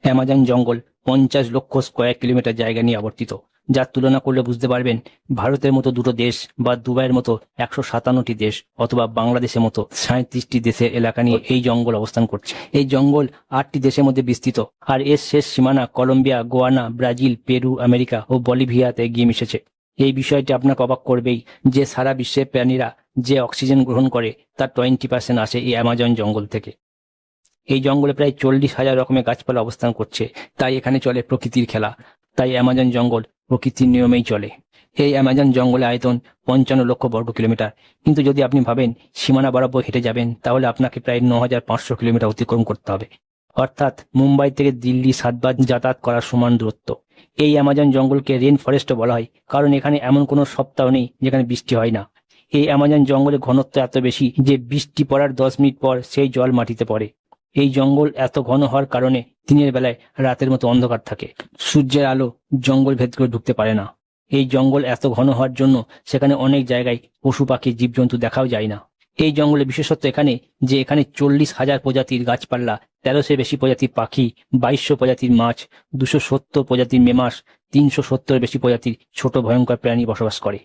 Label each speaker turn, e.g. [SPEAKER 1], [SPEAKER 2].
[SPEAKER 1] Amazon জঙ্গল 50 লক্ষ square kilometre জায়গা নিয়ে আবর্তিত, যার তুলনা করলে বুঝতে পারবেন ভারতের মতো দুটো দেশ বা দুবাইয়ের মতো 157টি দেশ অথবা বাংলাদেশের মতো 37টি দেশের এলাকা নিয়ে এই জঙ্গল অবস্থান করছে। এই জঙ্গল 8টি দেশের মধ্যে বিস্তৃত, আর এর শেষ সীমানা কলম্বিয়া, গোয়ানা, ব্রাজিল, পেরু, আমেরিকা ও বলিভিয়াতে গিয়ে মিশেছে। এই বিষয়টি আপনাকে অবাক করবেই যে সারা বিশ্বের প্রাণীরা যে অক্সিজেন গ্রহণ করে তার 20% আসে এই অ্যামাজন জঙ্গল থেকে। এই জঙ্গলে প্রায় 40,000 রকমের গাছপালা অবস্থান করছে, তাই এখানে চলে প্রকৃতির খেলা। তাই অ্যামাজন জঙ্গল প্রকৃতির নিয়মেই চলে। এই অ্যামাজন জঙ্গলে আয়তন 55 লক্ষ বর্গ কিলোমিটার, কিন্তু যদি আপনি ভাবেন সীমানা বরাবর হেঁটে যাবেন তাহলে আপনাকে প্রায় 9,500 কিলোমিটার অতিক্রম করতে হবে, অর্থাৎ মুম্বাই থেকে দিল্লি 7 বার যাতায়াত করার সমান দূরত্ব। এই অ্যামাজন জঙ্গলকে রেন ফরেস্টও বলা হয়, কারণ এখানে এমন কোনো সপ্তাহ নেই যেখানে বৃষ্টি হয় না। এই অ্যামাজন জঙ্গলের ঘনত্ব এত বেশি যে বৃষ্টি পড়ার 10 মিনিট পর সেই জল মাটিতে পড়ে। এই জঙ্গল এত ঘন হওয়ার কারণে দিনের বেলায় রাতের মতো অন্ধকার থাকে, সূর্যের আলো জঙ্গল ভেদ করে ঢুকতে পারে না। এই জঙ্গল এত ঘন হওয়ার জন্য সেখানে অনেক জায়গায় পশু পাখি জীবজন্তু দেখাও যায় না। এই জঙ্গলের বিশেষত্ব এখানে যে এখানে 40,000 প্রজাতির গাছপালা, 1300 বেশি প্রজাতির পাখি, 2200 প্রজাতির মাছ, 270 প্রজাতির মেমাস, 370 বেশি প্রজাতির ছোট ভয়ঙ্কর প্রাণী বসবাস করে।